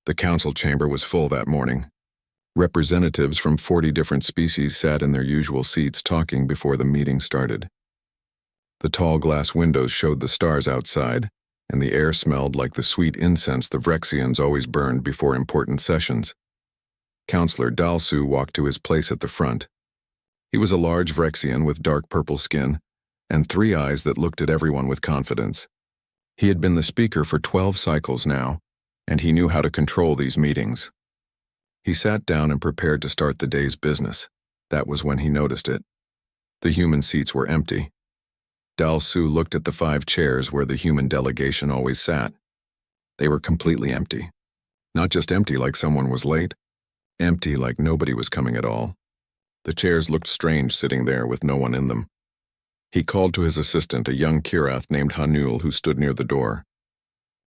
The council chamber was full that morning. Representatives from 40 different species sat in their usual seats talking before the meeting started. The tall glass windows showed the stars outside, and the air smelled like the sweet incense the Vrexians always burned before important sessions. Counselor Dalsu walked to his place at the front. He was a large Vrexian with dark purple skin and 3 eyes that looked at everyone with confidence. He had been the speaker for 12 cycles now, and he knew how to control these meetings. He sat down and prepared to start the day's business. That was when he noticed it. The human seats were empty. Dalsu looked at the 5 chairs where the human delegation always sat. They were completely empty. Not just empty like someone was late, empty like nobody was coming at all. The chairs looked strange sitting there with no one in them. He called to his assistant, a young Kirath named Hanul who stood near the door.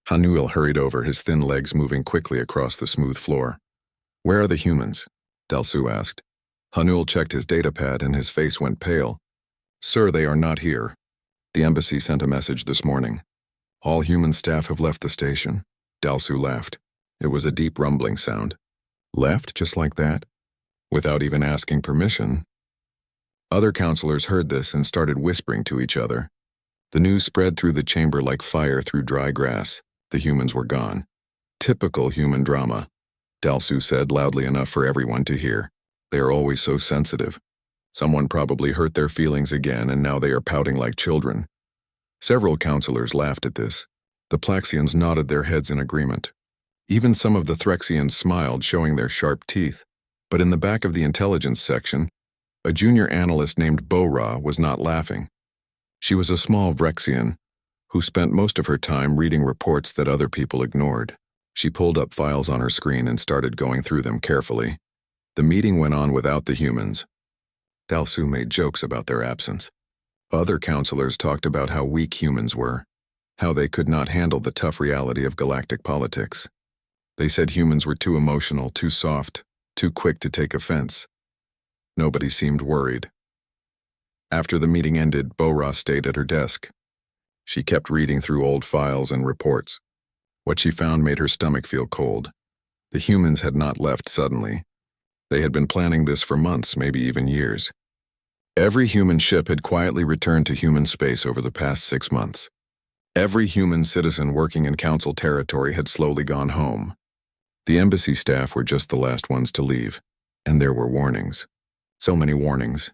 Hanul hurried over, his thin legs moving quickly across the smooth floor. "Where are the humans?" Dalsu asked. Hanul checked his datapad and his face went pale. "Sir, they are not here. The embassy sent a message this morning. All human staff have left the station." Dalsu laughed. It was a deep rumbling sound. Left just like that? Without even asking permission? Other counselors heard this and started whispering to each other. The news spread through the chamber like fire through dry grass. The humans were gone. Typical human drama, Dalsu said loudly enough for everyone to hear. They are always so sensitive. Someone probably hurt their feelings again and now they are pouting like children. Several counselors laughed at this. The Plaxians nodded their heads in agreement. Even some of the Threxians smiled, showing their sharp teeth. But in the back of the intelligence section, a junior analyst named Bora was not laughing. She was a small Vrexian who spent most of her time reading reports that other people ignored. She pulled up files on her screen and started going through them carefully. The meeting went on without the humans. Dalsu made jokes about their absence. Other counselors talked about how weak humans were, how they could not handle the tough reality of galactic politics. They said humans were too emotional, too soft, too quick to take offense. Nobody seemed worried. After the meeting ended, Bora stayed at her desk. She kept reading through old files and reports. What she found made her stomach feel cold. The humans had not left suddenly. They had been planning this for months, maybe even years. Every human ship had quietly returned to human space over the past 6 months. Every human citizen working in council territory had slowly gone home. The embassy staff were just the last ones to leave, and there were warnings. So many warnings.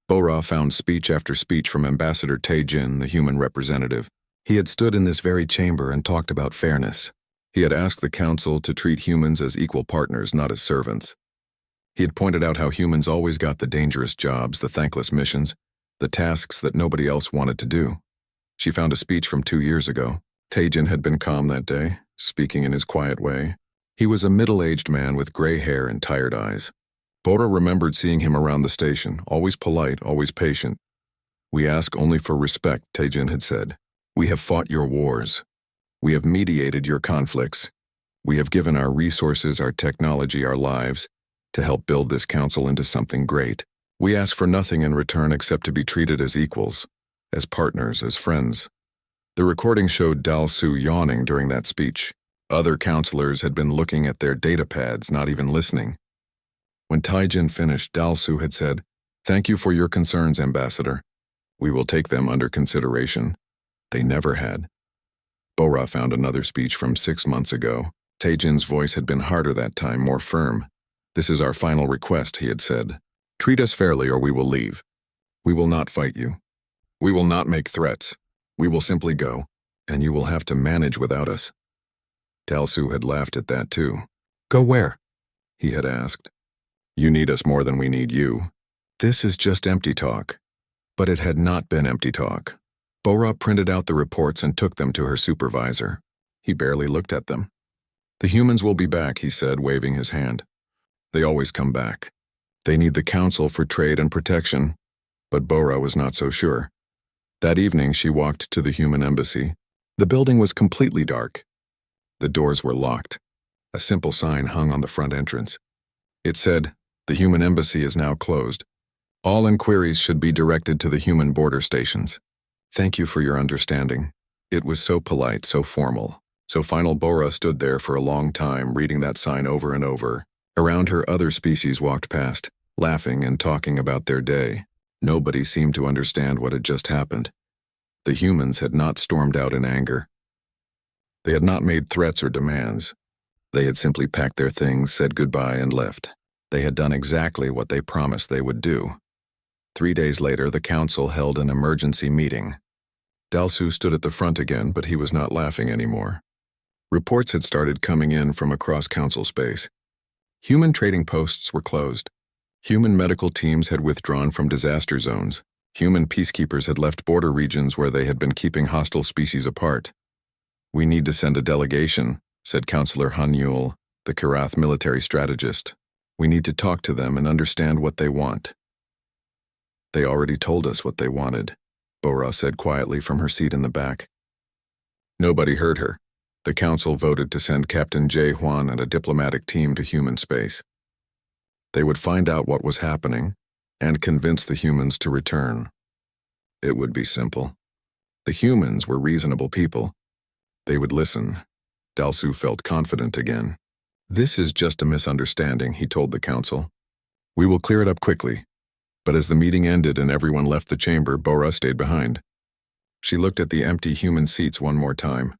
Bora found speech after speech from Ambassador Taejin, the human representative. He had stood in this very chamber and talked about fairness. He had asked the council to treat humans as equal partners, not as servants. He had pointed out how humans always got the dangerous jobs, the thankless missions, the tasks that nobody else wanted to do. She found a speech from 2 years ago. Taejin had been calm that day, speaking in his quiet way. He was a middle-aged man with gray hair and tired eyes. Bora remembered seeing him around the station, always polite, always patient. "We ask only for respect," Taejin had said. "We have fought your wars. We have mediated your conflicts. We have given our resources, our technology, our lives, to help build this council into something great. We ask for nothing in return except to be treated as equals, as partners, as friends." The recording showed Dalsu yawning during that speech. Other counselors had been looking at their datapads, not even listening. When Taejin finished, Dalsu had said, "Thank you for your concerns, Ambassador. We will take them under consideration." They never had. Bora found another speech from 6 months ago. Taejin's voice had been harder that time, more firm. "This is our final request," he had said. "Treat us fairly or we will leave. We will not fight you. We will not make threats. We will simply go, and you will have to manage without us." Dalsu had laughed at that too. "Go where?" he had asked. "You need us more than we need you." This is just empty talk. But it had not been empty talk. Bora printed out the reports and took them to her supervisor. He barely looked at them. "The humans will be back," he said, waving his hand. "They always come back. They need the council for trade and protection." But Bora was not so sure. That evening she walked to the human embassy. The building was completely dark. The doors were locked. A simple sign hung on the front entrance. It said, "The human embassy is now closed. All inquiries should be directed to the human border stations. Thank you for your understanding." It was so polite, so formal, So final Bora stood there for a long time, reading that sign over and over. Around her, other species walked past, laughing and talking about their day. Nobody seemed to understand what had just happened. The humans had not stormed out in anger. They had not made threats or demands. They had simply packed their things, said goodbye, and left. They had done exactly what they promised they would do. 3 days later, the council held an emergency meeting. Dalsu stood at the front again, but he was not laughing anymore. Reports had started coming in from across council space. Human trading posts were closed. Human medical teams had withdrawn from disaster zones. Human peacekeepers had left border regions where they had been keeping hostile species apart. "We need to send a delegation," said Councillor Han Yul, the Karath military strategist. "We need to talk to them and understand what they want." "They already told us what they wanted," Bora said quietly from her seat in the back. Nobody heard her. The council voted to send Captain Jae Hwan and a diplomatic team to human space. They would find out what was happening and convince the humans to return. It would be simple. The humans were reasonable people. They would listen. Dalsu felt confident again. "This is just a misunderstanding," he told the council. "We will clear it up quickly." But as the meeting ended and everyone left the chamber, Bora stayed behind. She looked at the empty human seats one more time.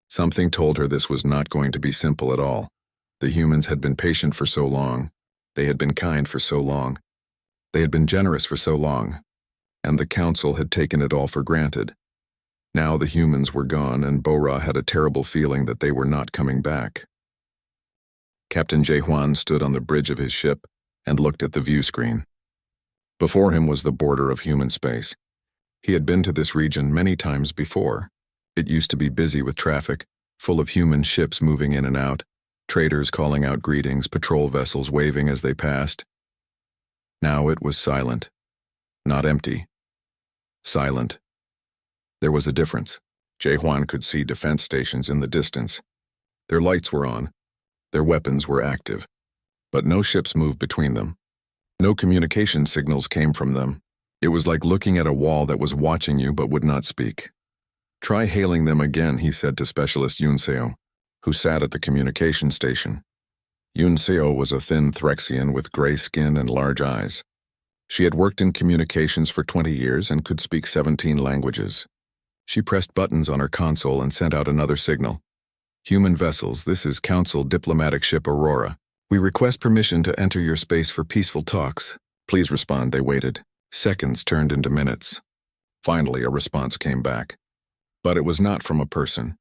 Something told her this was not going to be simple at all. The humans had been patient for so long. They had been kind for so long. They had been generous for so long. And the council had taken it all for granted. Now the humans were gone, and Bora had a terrible feeling that they were not coming back. Captain Jae Hwan stood on the bridge of his ship and looked at the view screen. Before him was the border of human space. He had been to this region many times before. It used to be busy with traffic, full of human ships moving in and out, traders calling out greetings, patrol vessels waving as they passed. Now it was silent. Not empty. Silent. There was a difference. Jae Hwan could see defense stations in the distance. Their lights were on. Their weapons were active. But no ships moved between them. No communication signals came from them. It was like looking at a wall that was watching you but would not speak. "Try hailing them again," he said to Specialist Yoon Seo, who sat at the communication station. Yoon Seo was a thin Threxian with gray skin and large eyes. She had worked in communications for 20 years and could speak 17 languages. She pressed buttons on her console and sent out another signal. "Human vessels, this is Council Diplomatic Ship Aurora. We request permission to enter your space for peaceful talks. Please respond." They waited. Seconds turned into minutes. Finally, a response came back. But it was not from a person.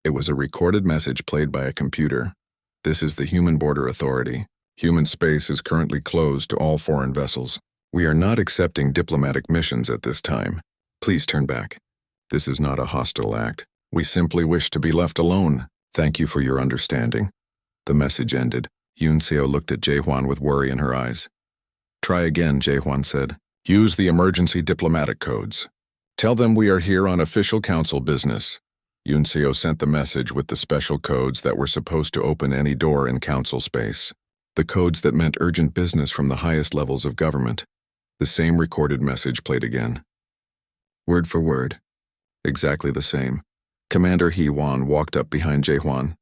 It was a recorded message played by a computer. "This is the Human Border Authority. Human space is currently closed to all foreign vessels. We are not accepting diplomatic missions at this time. Please turn back. This is not a hostile act. We simply wish to be left alone. Thank you for your understanding." The message ended. Yoon Seo looked at Jae Hwan with worry in her eyes. "Try again," Jae Hwan said. "Use the emergency diplomatic codes. Tell them we are here on official council business." Yoon Seo sent the message with the special codes that were supposed to open any door in council space. The codes that meant urgent business from the highest levels of government. The same recorded message played again. Word for word. Exactly the same. Commander Hee Won walked up behind Jae Hwan.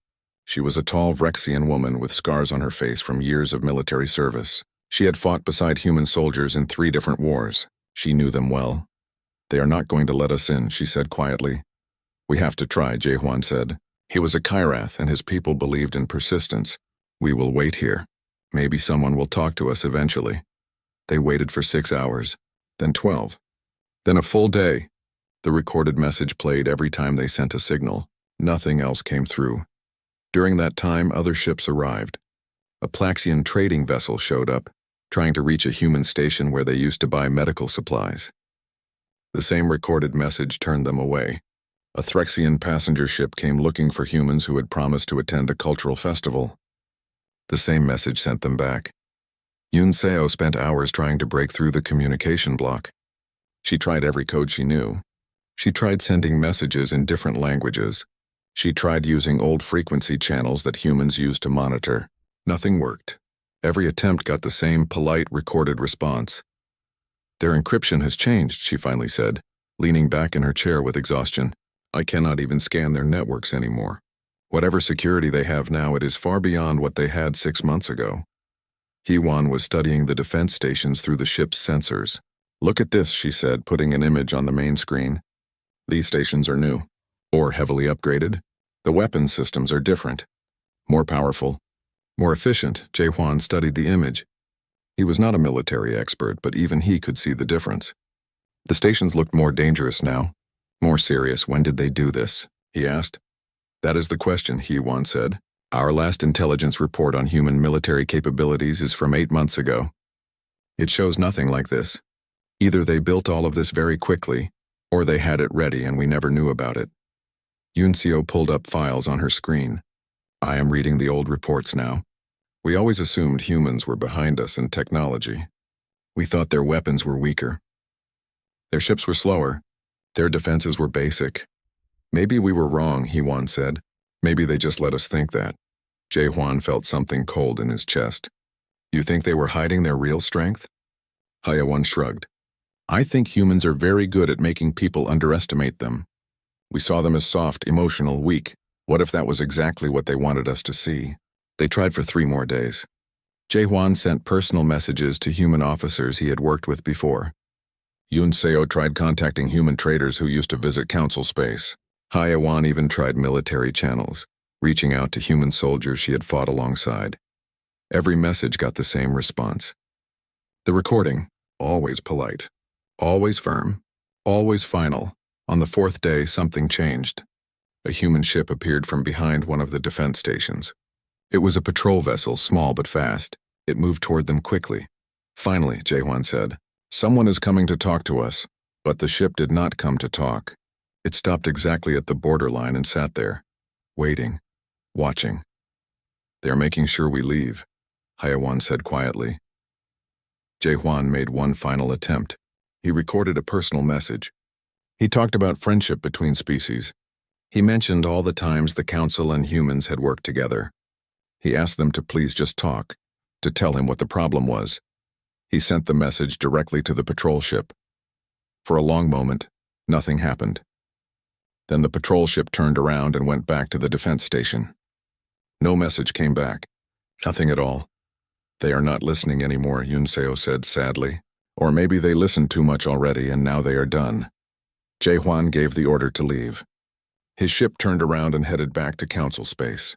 She was a tall Vrexian woman with scars on her face from years of military service. She had fought beside human soldiers in 3 different wars. She knew them well. "They are not going to let us in," she said quietly. "We have to try," Jae Hwan said. He was a Kyrath and his people believed in persistence. "We will wait here. Maybe someone will talk to us eventually." They waited for 6 hours, then 12, then a full day. The recorded message played every time they sent a signal. Nothing else came through. During that time, other ships arrived. A Plaxian trading vessel showed up, trying to reach a human station where they used to buy medical supplies. The same recorded message turned them away. A Threxian passenger ship came looking for humans who had promised to attend a cultural festival. The same message sent them back. Yoon Seo spent hours trying to break through the communication block. She tried every code she knew. She tried sending messages in different languages. She tried using old frequency channels that humans used to monitor. Nothing worked. Every attempt got the same polite, recorded response. "Their encryption has changed," she finally said, leaning back in her chair with exhaustion. "I cannot even scan their networks anymore." Whatever security they have now, it is far beyond what they had 6 months ago. Hewan was studying the defense stations through the ship's sensors. Look at this, she said, putting an image on the main screen. These stations are new, or heavily upgraded. The weapon systems are different, more powerful, more efficient. Jae-hwan studied the image. He was not a military expert, but even he could see the difference. The stations looked more dangerous now, more serious. When did they do this? He asked. That is the question, Hewan said. Our last intelligence report on human military capabilities is from 8 months ago. It shows nothing like this. Either they built all of this very quickly, or they had it ready and we never knew about it. Yoon-seo pulled up files on her screen. I am reading the old reports now. We always assumed humans were behind us in technology. We thought their weapons were weaker. Their ships were slower. Their defenses were basic. Maybe we were wrong, Hewan said. Maybe they just let us think that. Jae-hwan felt something cold in his chest. You think they were hiding their real strength? Hae-won shrugged. I think humans are very good at making people underestimate them. We saw them as soft, emotional, weak. What if that was exactly what they wanted us to see? They tried for 3 more days. Jae-hwan sent personal messages to human officers he had worked with before. Yoon-seo tried contacting human traders who used to visit Council Space. Hae-won even tried military channels, reaching out to human soldiers she had fought alongside. Every message got the same response. The recording, always polite, always firm, always final. On the 4th day, something changed. A human ship appeared from behind one of the defense stations. It was a patrol vessel, small but fast. It moved toward them quickly. Finally, Jae-hwan said, someone is coming to talk to us. But the ship did not come to talk. It stopped exactly at the borderline and sat there, waiting, watching. They are making sure we leave, Hae-won said quietly. Jae-hwan made one final attempt. He recorded a personal message. He talked about friendship between species. He mentioned all the times the Council and humans had worked together. He asked them to please just talk, to tell him what the problem was. He sent the message directly to the patrol ship. For a long moment, nothing happened. Then the patrol ship turned around and went back to the defense station. No message came back. Nothing at all. They are not listening anymore, Yoon-seo said sadly. Or maybe they listened too much already and now they are done. Jae-hwan gave the order to leave. His ship turned around and headed back to Council Space.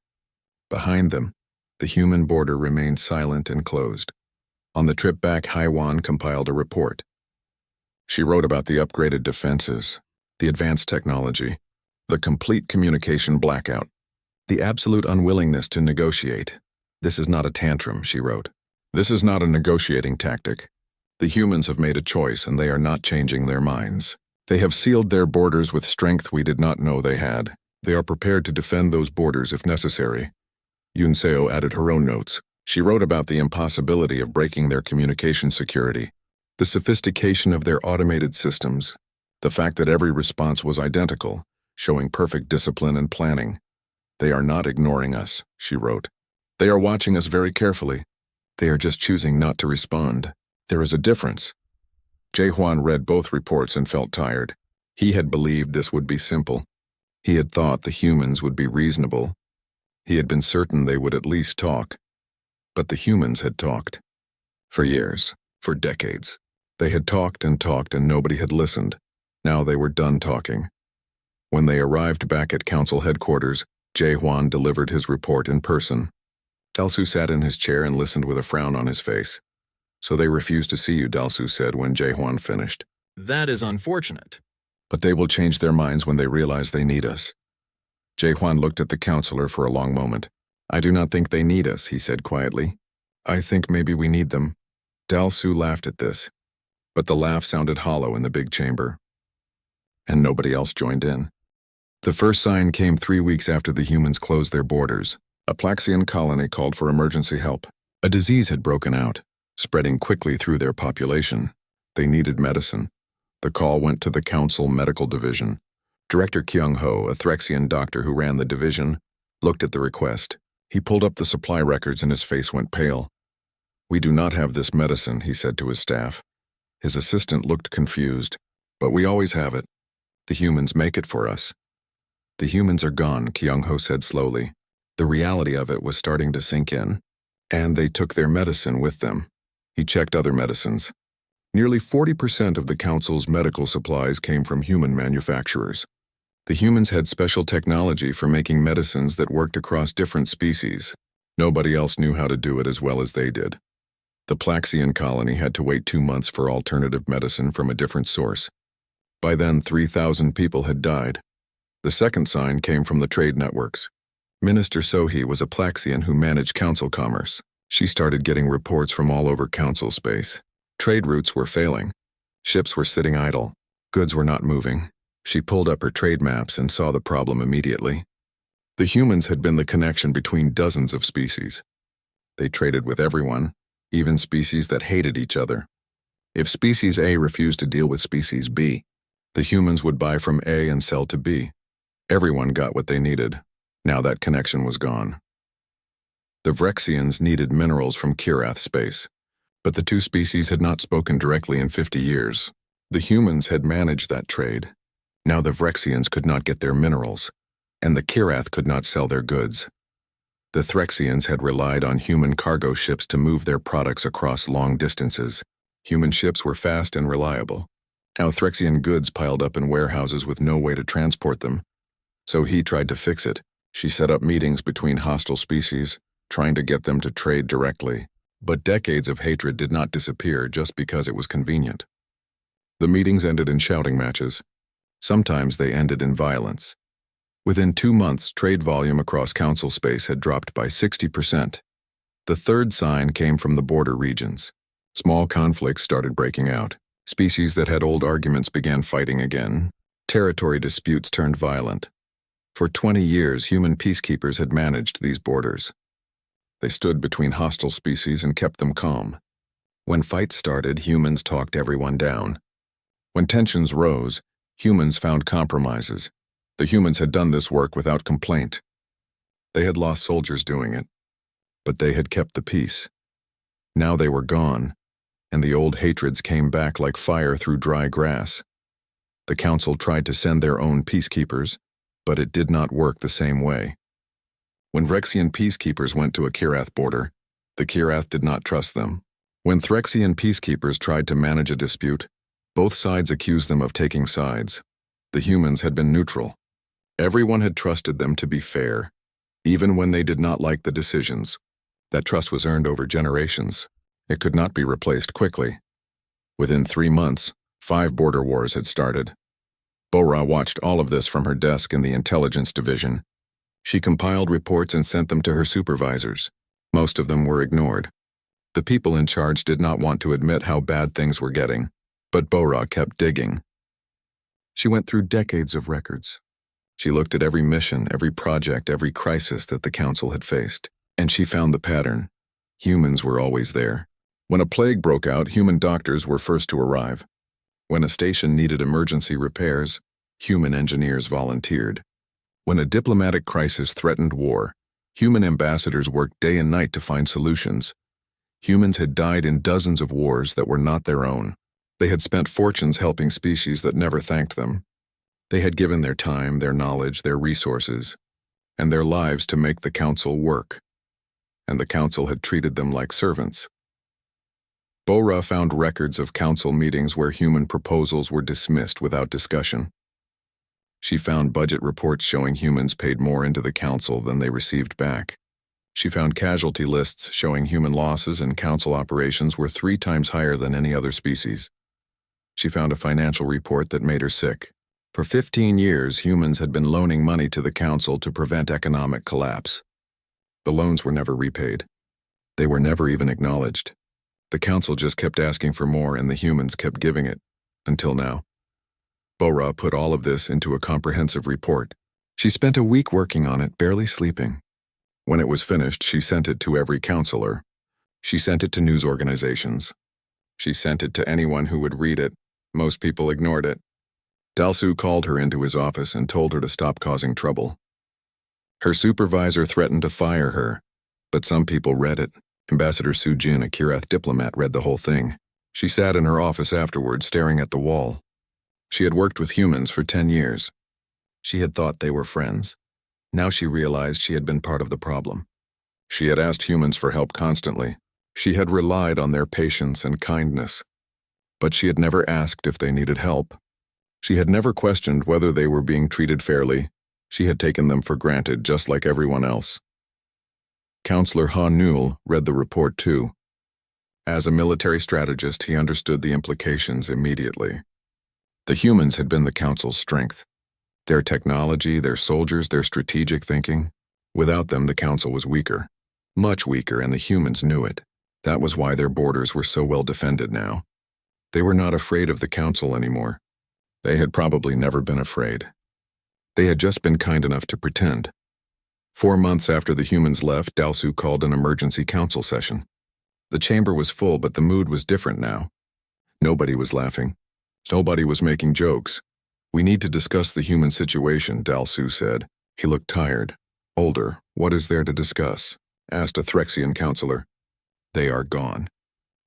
Behind them, the human border remained silent and closed. On the trip back, Hae-won compiled a report. She wrote about the upgraded defenses, the advanced technology, the complete communication blackout, the absolute unwillingness to negotiate. This is not a tantrum, she wrote. This is not a negotiating tactic. The humans have made a choice and they are not changing their minds. They have sealed their borders with strength we did not know they had. They are prepared to defend those borders if necessary. Yoon-seo added her own notes. She wrote about the impossibility of breaking their communication security, the sophistication of their automated systems, the fact that every response was identical, showing perfect discipline and planning. They are not ignoring us, she wrote. They are watching us very carefully. They are just choosing not to respond. There is a difference. Jae-hwan read both reports and felt tired. He had believed this would be simple. He had thought the humans would be reasonable. He had been certain they would at least talk. But the humans had talked. For years, for decades. They had talked and nobody had listened. Now they were done talking. When they arrived back at Council headquarters, Jae-hwan delivered his report in person. Dalsu sat in his chair and listened with a frown on his face. So they refused to see you, Dalsu said when Jae-hwan finished. That is unfortunate. But they will change their minds when they realize they need us. Jae-hwan looked at the counselor for a long moment. I do not think they need us, he said quietly. I think maybe we need them. Dalsu laughed at this. But the laugh sounded hollow in the big chamber. And nobody else joined in. The first sign came 3 weeks after the humans closed their borders. A Plaxian colony called for emergency help. A disease had broken out, spreading quickly through their population. They needed medicine. The call went to the Council Medical Division. Director Kyung-ho, a Threxian doctor who ran the division, looked at the request. He pulled up the supply records and his face went pale. We do not have this medicine, he said to his staff. His assistant looked confused. But we always have it. The humans make it for us. The humans are gone, Kyung-ho said slowly. The reality of it was starting to sink in. And they took their medicine with them. He checked other medicines. Nearly 40% of the Council's medical supplies came from human manufacturers. The humans had special technology for making medicines that worked across different species. Nobody else knew how to do it as well as they did. The Plaxian colony had to wait 2 months for alternative medicine from a different source. By then, 3,000 people had died. The second sign came from the trade networks. Minister Sohee was a Plaxian who managed council commerce. She started getting reports from all over council space. Trade routes were failing. Ships were sitting idle. Goods were not moving. She pulled up her trade maps and saw the problem immediately. The humans had been the connection between dozens of species. They traded with everyone, even species that hated each other. If Species A refused to deal with Species B, the humans would buy from A and sell to B. Everyone got what they needed. Now that connection was gone. The Vrexians needed minerals from Kirath space, but the two species had not spoken directly in 50 years. The humans had managed that trade. Now the Vrexians could not get their minerals, and the Kirath could not sell their goods. The Threxians had relied on human cargo ships to move their products across long distances. Human ships were fast and reliable. Now Threxian goods piled up in warehouses with no way to transport them. So he tried to fix it. She set up meetings between hostile species, trying to get them to trade directly. But decades of hatred did not disappear just because it was convenient. The meetings ended in shouting matches. Sometimes they ended in violence. Within 2 months, trade volume across council space had dropped by 60%. The third sign came from the border regions. Small conflicts started breaking out. Species that had old arguments began fighting again. Territory disputes turned violent. For 20 years, human peacekeepers had managed these borders. They stood between hostile species and kept them calm. When fights started, humans talked everyone down. When tensions rose, humans found compromises. The humans had done this work without complaint. They had lost soldiers doing it, but they had kept the peace. Now they were gone, and the old hatreds came back like fire through dry grass. The council tried to send their own peacekeepers, but it did not work the same way. When Vrexian peacekeepers went to a Kirath border, the Kirath did not trust them. When Threxian peacekeepers tried to manage a dispute, both sides accused them of taking sides. The humans had been neutral. Everyone had trusted them to be fair, even when they did not like the decisions. That trust was earned over generations. It could not be replaced quickly. Within 3 months, 5 border wars had started. Bora watched all of this from her desk in the intelligence division. She compiled reports and sent them to her supervisors. Most of them were ignored. The people in charge did not want to admit how bad things were getting, but Bora kept digging. She went through decades of records. She looked at every mission, every project, every crisis that the council had faced, and she found the pattern. Humans were always there. When a plague broke out, human doctors were first to arrive. When a station needed emergency repairs, human engineers volunteered. When a diplomatic crisis threatened war, human ambassadors worked day and night to find solutions. Humans had died in dozens of wars that were not their own. They had spent fortunes helping species that never thanked them. They had given their time, their knowledge, their resources, and their lives to make the council work. And the council had treated them like servants. Bora found records of council meetings where human proposals were dismissed without discussion. She found budget reports showing humans paid more into the council than they received back. She found casualty lists showing human losses in council operations were 3 times higher than any other species. She found a financial report that made her sick. For 15 years, humans had been loaning money to the council to prevent economic collapse. The loans were never repaid. They were never even acknowledged. The council just kept asking for more and the humans kept giving it, until now. Bora put all of this into a comprehensive report. She spent a week working on it, barely sleeping. When it was finished, she sent it to every counselor. She sent it to news organizations. She sent it to anyone who would read it. Most people ignored it. Dalsu called her into his office and told her to stop causing trouble. Her supervisor threatened to fire her, but some people read it. Ambassador Sujin, a Kirath diplomat, read the whole thing. She sat in her office afterwards, staring at the wall. She had worked with humans for 10 years. She had thought they were friends. Now she realized she had been part of the problem. She had asked humans for help constantly. She had relied on their patience and kindness. But she had never asked if they needed help. She had never questioned whether they were being treated fairly. She had taken them for granted, just like everyone else. Counselor Ha Newell read the report too. As a military strategist, he understood the implications immediately. The humans had been the Council's strength. Their technology, their soldiers, their strategic thinking. Without them, the Council was weaker. Much weaker, and the humans knew it. That was why their borders were so well defended now. They were not afraid of the Council anymore. They had probably never been afraid. They had just been kind enough to pretend. 4 months after the humans left, Dalsu called an emergency council session. The chamber was full, but the mood was different now. Nobody was laughing. Nobody was making jokes. "We need to discuss the human situation," Dalsu said. He looked tired. "Older, what is there to discuss?" asked a Threxian counselor. "They are gone.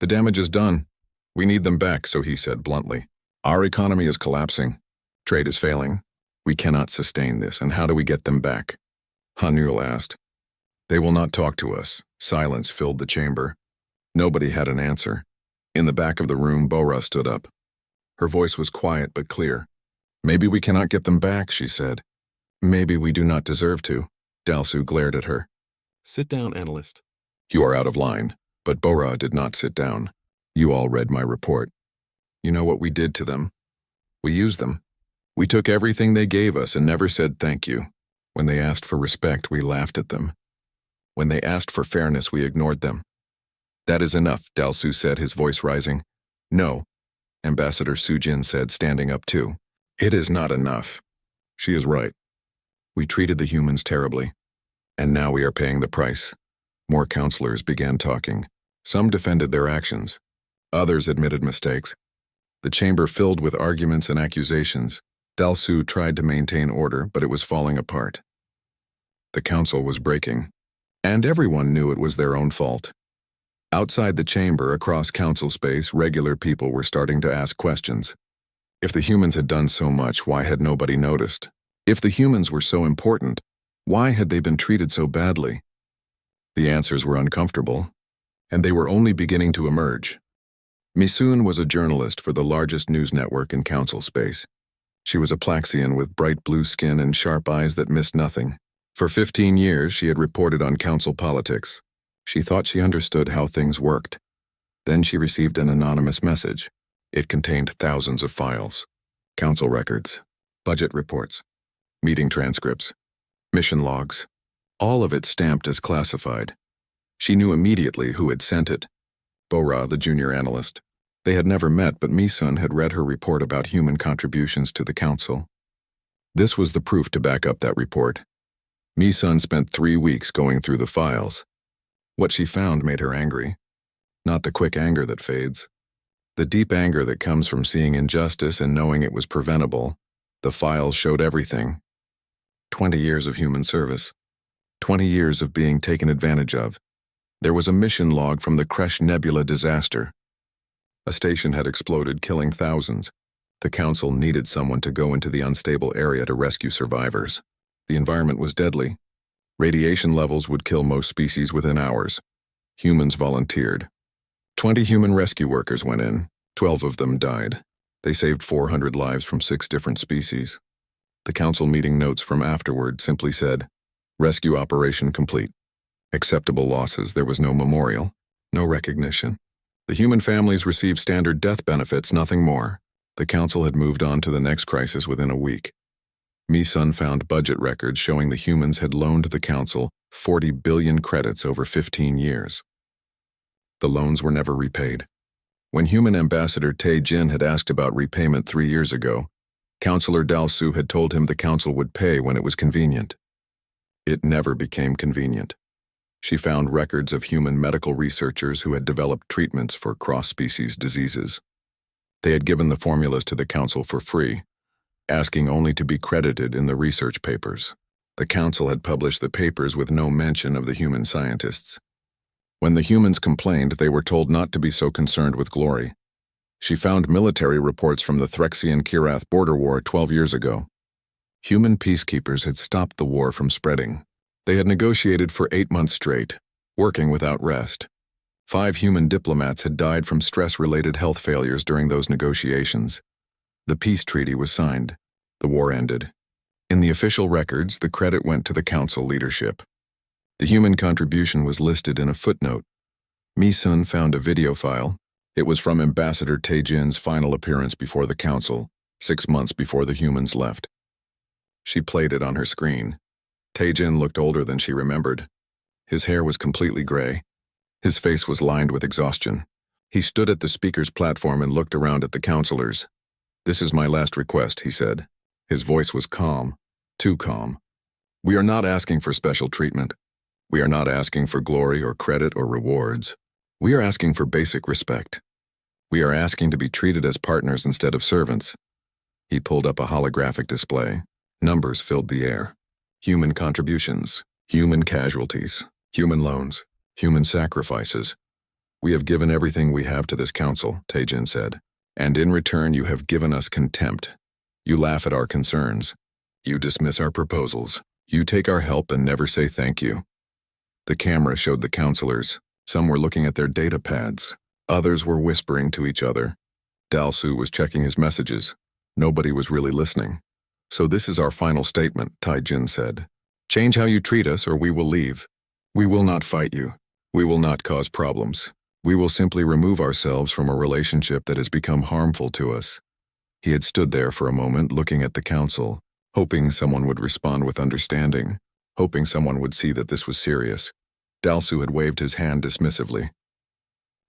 The damage is done. We need them back," so he said bluntly. "Our economy is collapsing. Trade is failing. We cannot sustain this, and how do we get them back?" Hanul asked. "They will not talk to us." Silence filled the chamber. Nobody had an answer. In the back of the room, Bora stood up. Her voice was quiet but clear. "Maybe we cannot get them back," she said. "Maybe we do not deserve to." Dalsu glared at her. Sit down, analyst. "You are out of line." But Bora did not sit down. "You all read my report. You know what we did to them? We used them. We took everything they gave us and never said thank you. When they asked for respect, we laughed at them. When they asked for fairness, we ignored them." "That is enough," Dalsu said, his voice rising. "No," Ambassador Sujin said, standing up too. "It is not enough. She is right. We treated the humans terribly. And now we are paying the price." More counselors began talking. Some defended their actions. Others admitted mistakes. The chamber filled with arguments and accusations. Dalsu tried to maintain order, but it was falling apart. The council was breaking. And everyone knew it was their own fault. Outside the chamber, across council space, regular people were starting to ask questions. If the humans had done so much, why had nobody noticed? If the humans were so important, why had they been treated so badly? The answers were uncomfortable, and they were only beginning to emerge. Misun was a journalist for the largest news network in council space. She was a Plaxian with bright blue skin and sharp eyes that missed nothing. For 15 years, she had reported on council politics. She thought she understood how things worked. Then she received an anonymous message. It contained thousands of files, council records, budget reports, meeting transcripts, mission logs, all of it stamped as classified. She knew immediately who had sent it. Bora, the junior analyst. They had never met, but Misun had read her report about human contributions to the council. This was the proof to back up that report. Misun spent 3 weeks going through the files. What she found made her angry. Not the quick anger that fades. The deep anger that comes from seeing injustice and knowing it was preventable. The files showed everything. 20 years of human service. 20 years of being taken advantage of. There was a mission log from the Kresh Nebula disaster. A station had exploded, killing thousands. The council needed someone to go into the unstable area to rescue survivors. The environment was deadly. Radiation levels would kill most species within hours. Humans volunteered. 20 human rescue workers went in. 12 of them died. They saved 400 lives from 6 different species. The council meeting notes from afterward simply said, "Rescue operation complete. Acceptable losses. There was no memorial, no recognition. The human families received standard death benefits, nothing more." The council had moved on to the next crisis within a week. Misun found budget records showing the humans had loaned the council 40 billion credits over 15 years. The loans were never repaid. When human ambassador Tae Jin had asked about repayment 3 years ago, Councillor Dalsu had told him the council would pay when it was convenient. It never became convenient. She found records of human medical researchers who had developed treatments for cross-species diseases. They had given the formulas to the council for free, asking only to be credited in the research papers. The council had published the papers with no mention of the human scientists. When the humans complained, they were told not to be so concerned with glory. She found military reports from the Threxian-Kirath border war 12 years ago. Human peacekeepers had stopped the war from spreading. They had negotiated for 8 months straight, working without rest. 5 human diplomats had died from stress-related health failures during those negotiations. The peace treaty was signed. The war ended. In the official records, the credit went to the council leadership. The human contribution was listed in a footnote. Mi-sun found a video file. It was from Ambassador Tae-jin's final appearance before the council, 6 months before the humans left. She played it on her screen. Tae-jin looked older than she remembered. His hair was completely gray. His face was lined with exhaustion. He stood at the speaker's platform and looked around at the counselors. "This is my last request," he said. His voice was calm, too calm. "We are not asking for special treatment. We are not asking for glory or credit or rewards. We are asking for basic respect. We are asking to be treated as partners instead of servants." He pulled up a holographic display. Numbers filled the air. Human contributions, human casualties, human loans, human sacrifices. "We have given everything we have to this council," Tae-jin said. "And in return you have given us contempt. You laugh at our concerns. You dismiss our proposals. You take our help and never say thank you." The camera showed the counselors. Some were looking at their data pads. Others were whispering to each other. Dalsu was checking his messages. Nobody was really listening. "So this is our final statement," Tae-jin said. "Change how you treat us or we will leave. We will not fight you. We will not cause problems. We will simply remove ourselves from a relationship that has become harmful to us." He had stood there for a moment looking at the council, hoping someone would respond with understanding, hoping someone would see that this was serious. Dalsu had waved his hand dismissively.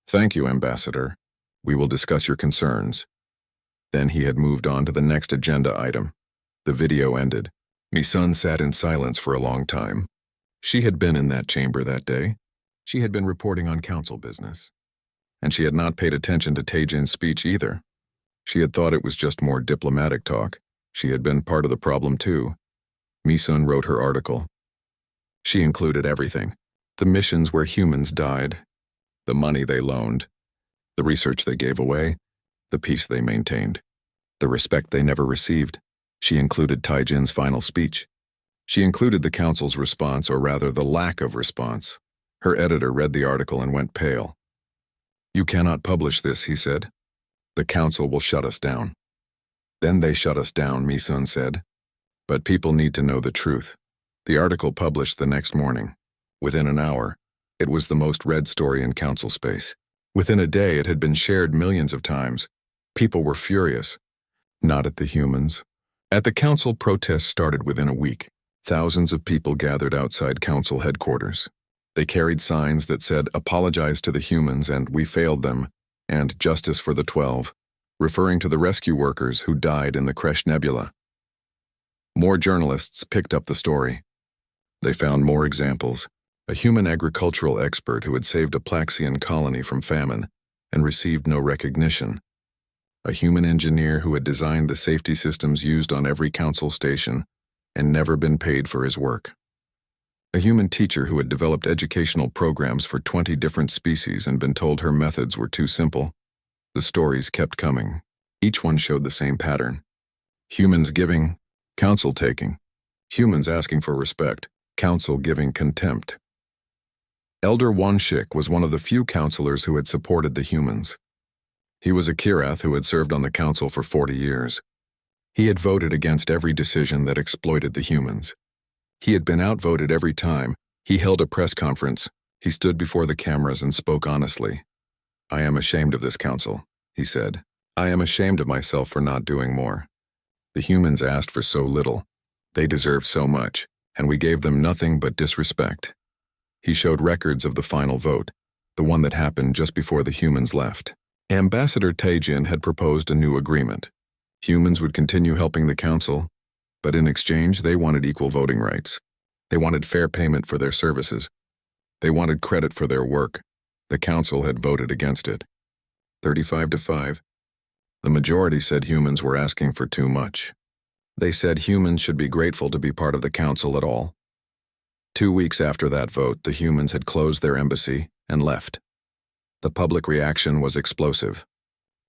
"Thank you, Ambassador. We will discuss your concerns." Then he had moved on to the next agenda item. The video ended. Mi-sun sat in silence for a long time. She had been in that chamber that day. She had been reporting on council business. And she had not paid attention to Tae-jin's speech either. She had thought it was just more diplomatic talk. She had been part of the problem too. Mi-sun wrote her article. She included everything. The missions where humans died, the money they loaned, the research they gave away, the peace they maintained, the respect they never received. She included Tae-jin's final speech. She included the council's response, or rather the lack of response. Her editor read the article and went pale. "You cannot publish this," he said. "The council will shut us down." "Then they shut us down," Mi-sun said. "But people need to know the truth." The article published the next morning. Within an hour, it was the most read story in council space. Within a day, it had been shared millions of times. People were furious. Not at the humans. At the council, protests started within a week. Thousands of people gathered outside council headquarters. They carried signs that said, "Apologize to the humans," and "We failed them," and "Justice for the 12," referring to the rescue workers who died in the Kresh Nebula. More journalists picked up the story. They found more examples. A human agricultural expert who had saved a Plaxian colony from famine and received no recognition. A human engineer who had designed the safety systems used on every council station and never been paid for his work. A human teacher who had developed educational programs for 20 different species and been told her methods were too simple. The stories kept coming. Each one showed the same pattern. Humans giving, council taking. Humans asking for respect, council giving contempt. Elder Wanshik was one of the few counselors who had supported the humans. He was a Kirath who had served on the council for 40 years. He had voted against every decision that exploited the humans. He had been outvoted every time. He held a press conference. He stood before the cameras and spoke honestly. "I am ashamed of this council," he said. "I am ashamed of myself for not doing more. The humans asked for so little. They deserved so much, and we gave them nothing but disrespect." He showed records of the final vote, the one that happened just before the humans left. Ambassador Tae-jin had proposed a new agreement. Humans would continue helping the council, but in exchange they wanted equal voting rights. They wanted fair payment for their services. They wanted credit for their work. The council had voted against it. 35-5. The majority said humans were asking for too much. They said humans should be grateful to be part of the council at all. 2 weeks after that vote, the humans had closed their embassy and left. The public reaction was explosive.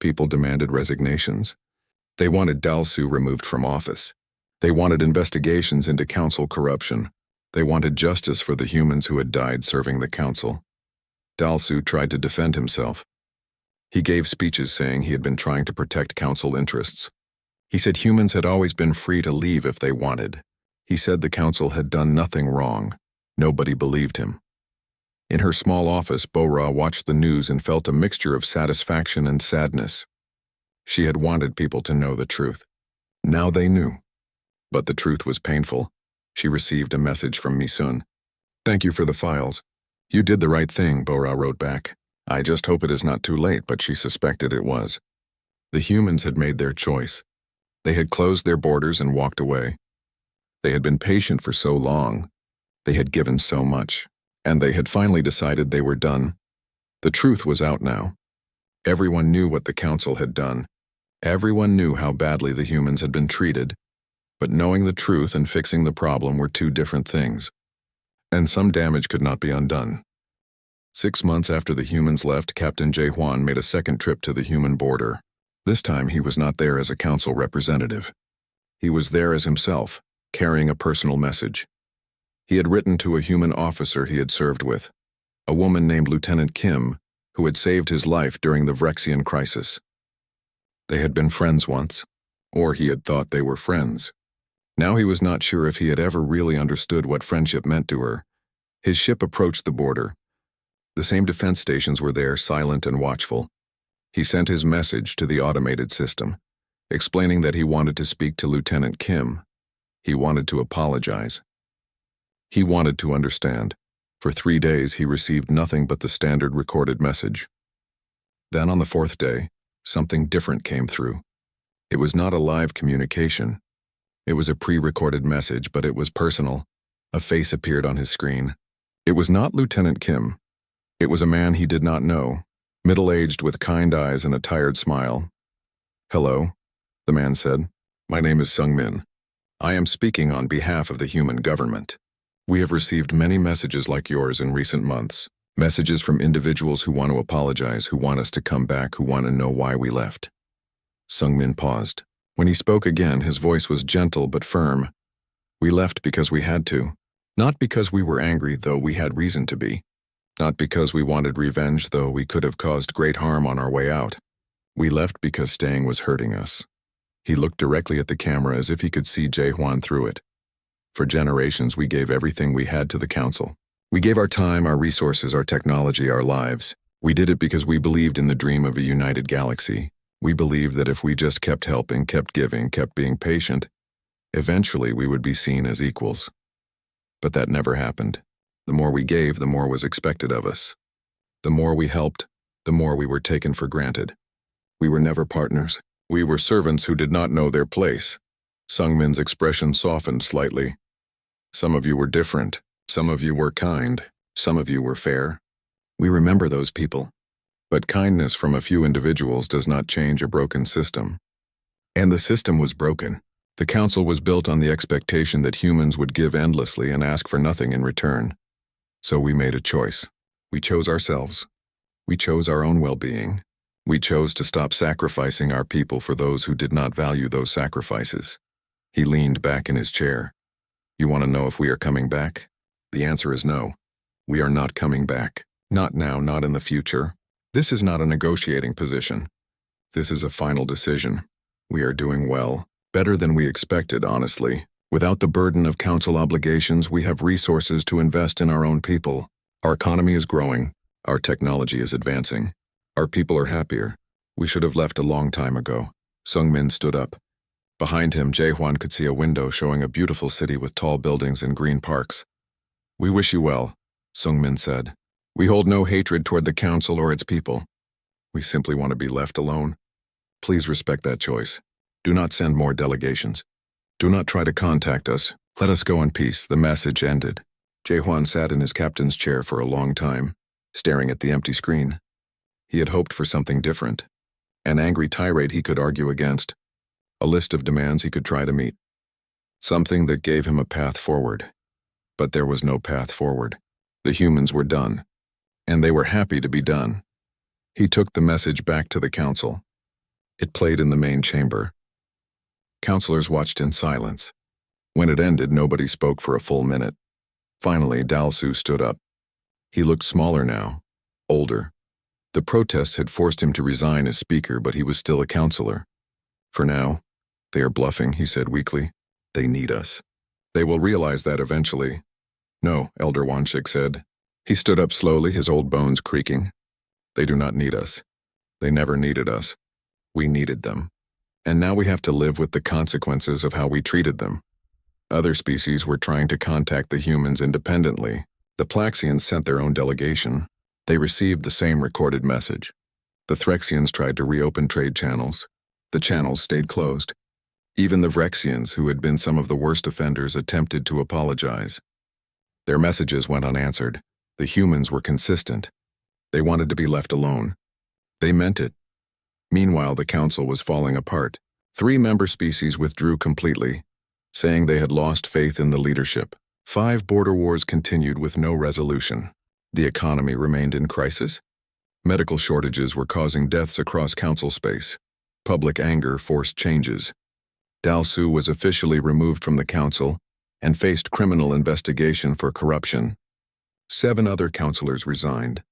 People demanded resignations. They wanted Dalsu removed from office. They wanted investigations into council corruption. They wanted justice for the humans who had died serving the council. Dalsu tried to defend himself. He gave speeches saying he had been trying to protect council interests. He said humans had always been free to leave if they wanted. He said the council had done nothing wrong. Nobody believed him. In her small office, Bora watched the news and felt a mixture of satisfaction and sadness. She had wanted people to know the truth. Now they knew. But the truth was painful. She received a message from Misun. "Thank you for the files. You did the right thing," Bora wrote back. "I just hope it is not too late," but she suspected it was. The humans had made their choice. They had closed their borders and walked away. They had been patient for so long. They had given so much. And they had finally decided they were done. The truth was out now. Everyone knew what the council had done. Everyone knew how badly the humans had been treated. But knowing the truth and fixing the problem were two different things. And some damage could not be undone. 6 months after the humans left, Captain Jae-hwan made a second trip to the human border. This time he was not there as a council representative. He was there as himself, carrying a personal message. He had written to a human officer he had served with, a woman named Lieutenant Kim, who had saved his life during the Vrexian crisis. They had been friends once, or he had thought they were friends. Now he was not sure if he had ever really understood what friendship meant to her. His ship approached the border. The same defense stations were there, silent and watchful. He sent his message to the automated system, explaining that he wanted to speak to Lieutenant Kim. He wanted to apologize. He wanted to understand. For 3 days he received nothing but the standard recorded message. Then on the 4th day, something different came through. It was not a live communication. It was a pre-recorded message, but it was personal. A face appeared on his screen. It was not Lieutenant Kim. It was a man he did not know, middle-aged with kind eyes and a tired smile. "Hello," the man said. "My name is Sung-min. I am speaking on behalf of the human government. We have received many messages like yours in recent months. Messages from individuals who want to apologize, who want us to come back, who want to know why we left." Sung-min paused. When he spoke again, his voice was gentle but firm. "We left because we had to. Not because we were angry, though we had reason to be. Not because we wanted revenge, though we could have caused great harm on our way out. We left because staying was hurting us." He looked directly at the camera as if he could see Jae-hwan through it. "For generations, we gave everything we had to the council. We gave our time, our resources, our technology, our lives. We did it because we believed in the dream of a united galaxy. We believed that if we just kept helping, kept giving, kept being patient, eventually we would be seen as equals. But that never happened. The more we gave, the more was expected of us. The more we helped, the more we were taken for granted. We were never partners. We were servants who did not know their place." Sung-min's expression softened slightly. "Some of you were different. Some of you were kind. Some of you were fair. We remember those people. But kindness from a few individuals does not change a broken system." And the system was broken. The council was built on the expectation that humans would give endlessly and ask for nothing in return. So we made a choice. We chose ourselves. We chose our own well-being. We chose to stop sacrificing our people for those who did not value those sacrifices. He leaned back in his chair. "You want to know if we are coming back? The answer is no. We are not coming back. Not now, not in the future. This is not a negotiating position. This is a final decision. We are doing well, better than we expected, honestly. Without the burden of council obligations, we have resources to invest in our own people. Our economy is growing. Our technology is advancing. Our people are happier. We should have left a long time ago." Sung-min stood up. Behind him, Jae-hwan could see a window showing a beautiful city with tall buildings and green parks. "We wish you well," Sung-min said. "We hold no hatred toward the council or its people. We simply want to be left alone. Please respect that choice. Do not send more delegations. Do not try to contact us. Let us go in peace." The message ended. Jae-hwan sat in his captain's chair for a long time, staring at the empty screen. He had hoped for something different. An angry tirade he could argue against. A list of demands he could try to meet. Something that gave him a path forward. But there was no path forward. The humans were done. And they were happy to be done. He took the message back to the council. It played in the main chamber. Councilors watched in silence. When it ended, nobody spoke for a full minute. Finally, Dalsu stood up. He looked smaller now, older. The protests had forced him to resign as speaker, but he was still a counselor. For now, they are bluffing, he said weakly. They need us. They will realize that eventually. No, Elder Wanshik said. He stood up slowly, his old bones creaking. They do not need us. They never needed us. We needed them. And now we have to live with the consequences of how we treated them. Other species were trying to contact the humans independently. The Plaxians sent their own delegation. They received the same recorded message. The Threxians tried to reopen trade channels. The channels stayed closed. Even the Vrexians, who had been some of the worst offenders, attempted to apologize. Their messages went unanswered. The humans were consistent. They wanted to be left alone. They meant it. Meanwhile, the council was falling apart. 3 member species withdrew completely, saying they had lost faith in the leadership. 5 border wars continued with no resolution. The economy remained in crisis. Medical shortages were causing deaths across council space. Public anger forced changes. Dalsu was officially removed from the council and faced criminal investigation for corruption. 7 other councilors resigned.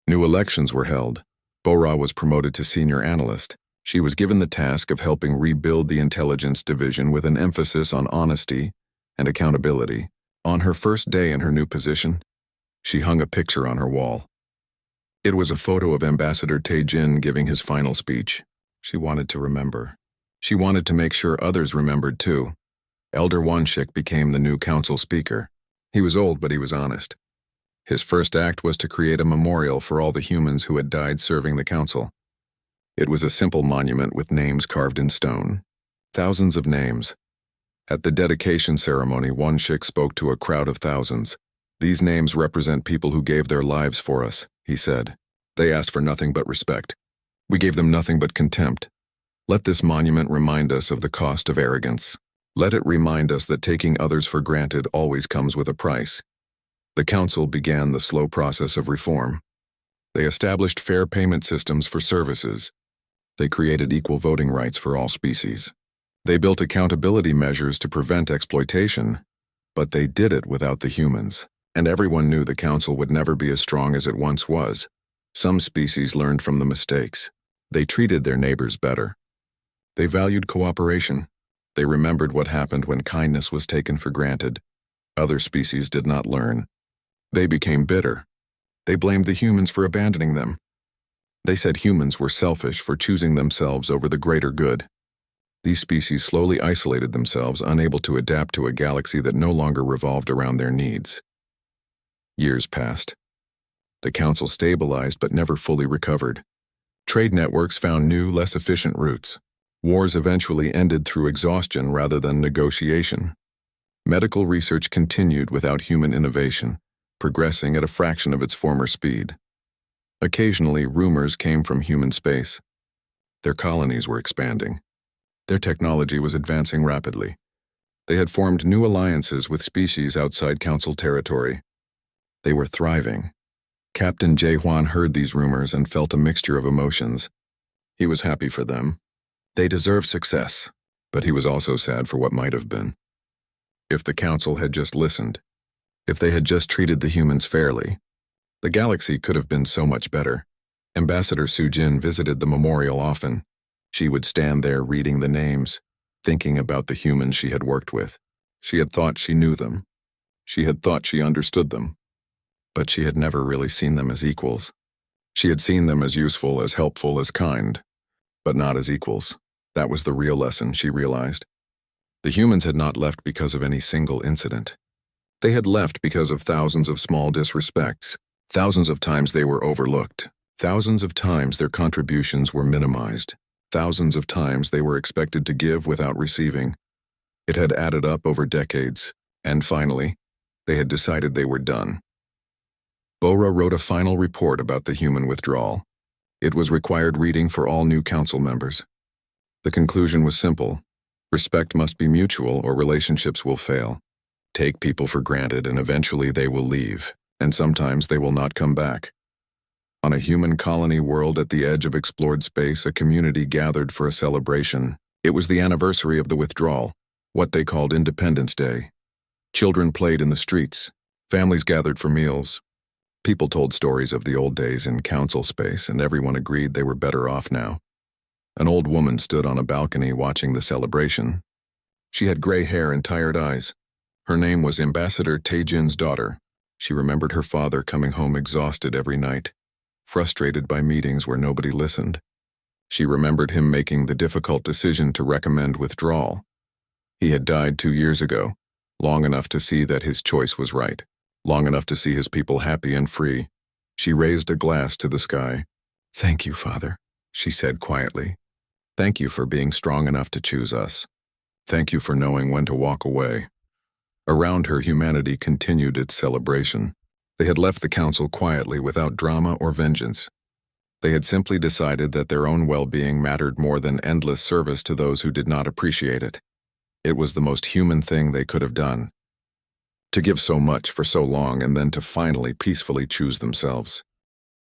New elections were held. Bora was promoted to senior analyst. She was given the task of helping rebuild the intelligence division with an emphasis on honesty and accountability. On her first day in her new position, she hung a picture on her wall. It was a photo of Ambassador Taejin giving his final speech. She wanted to remember. She wanted to make sure others remembered too. Elder Wanshik became the new council speaker. He was old, but he was honest. His first act was to create a memorial for all the humans who had died serving the council. It was a simple monument with names carved in stone. Thousands of names. At the dedication ceremony, Wanshik spoke to a crowd of thousands. These names represent people who gave their lives for us, he said. They asked for nothing but respect. We gave them nothing but contempt. Let this monument remind us of the cost of arrogance. Let it remind us that taking others for granted always comes with a price. The council began the slow process of reform. They established fair payment systems for services. They created equal voting rights for all species. They built accountability measures to prevent exploitation, but they did it without the humans. And everyone knew the council would never be as strong as it once was. Some species learned from the mistakes. They treated their neighbors better. They valued cooperation. They remembered what happened when kindness was taken for granted. Other species did not learn. They became bitter. They blamed the humans for abandoning them. They said humans were selfish for choosing themselves over the greater good. These species slowly isolated themselves, unable to adapt to a galaxy that no longer revolved around their needs. Years passed. The council stabilized but never fully recovered. Trade networks found new, less efficient routes. Wars eventually ended through exhaustion rather than negotiation. Medical research continued without human innovation, progressing at a fraction of its former speed. Occasionally, rumors came from human space. Their colonies were expanding. Their technology was advancing rapidly. They had formed new alliances with species outside council territory. They were thriving. Captain Jae-hwan heard these rumors and felt a mixture of emotions. He was happy for them. They deserved success, but he was also sad for what might have been. If the council had just listened, if they had just treated the humans fairly, the galaxy could have been so much better. Ambassador Sujin visited the memorial often. She would stand there reading the names, thinking about the humans she had worked with. She had thought she knew them. She had thought she understood them. But she had never really seen them as equals. She had seen them as useful, as helpful, as kind, but not as equals. That was the real lesson, she realized. The humans had not left because of any single incident. They had left because of thousands of small disrespects. Thousands of times they were overlooked. Thousands of times their contributions were minimized. Thousands of times they were expected to give without receiving. It had added up over decades, and finally, they had decided they were done. Bora wrote a final report about the human withdrawal. It was required reading for all new council members. The conclusion was simple. Respect must be mutual or relationships will fail. Take people for granted and eventually they will leave, and sometimes they will not come back. On a human colony world at the edge of explored space, a community gathered for a celebration. It was the anniversary of the withdrawal. what they called Independence Day. Children played in the streets. Families gathered for meals. People told stories of the old days in council space, and everyone agreed they were better off now. An old woman stood on a balcony watching the celebration. She had gray hair and tired eyes. Her name was Ambassador Taejin's daughter. She remembered her father coming home exhausted every night, frustrated by meetings where nobody listened. She remembered him making the difficult decision to recommend withdrawal. He had died 2 years ago, long enough to see that his choice was right, long enough to see his people happy and free. She raised a glass to the sky. "Thank you, Father," she said quietly. "Thank you for being strong enough to choose us. Thank you for knowing when to walk away." Around her, humanity continued its celebration. They had left the council quietly without drama or vengeance. They had simply decided that their own well-being mattered more than endless service to those who did not appreciate it. It was the most human thing they could have done. To give so much for so long and then to finally peacefully choose themselves.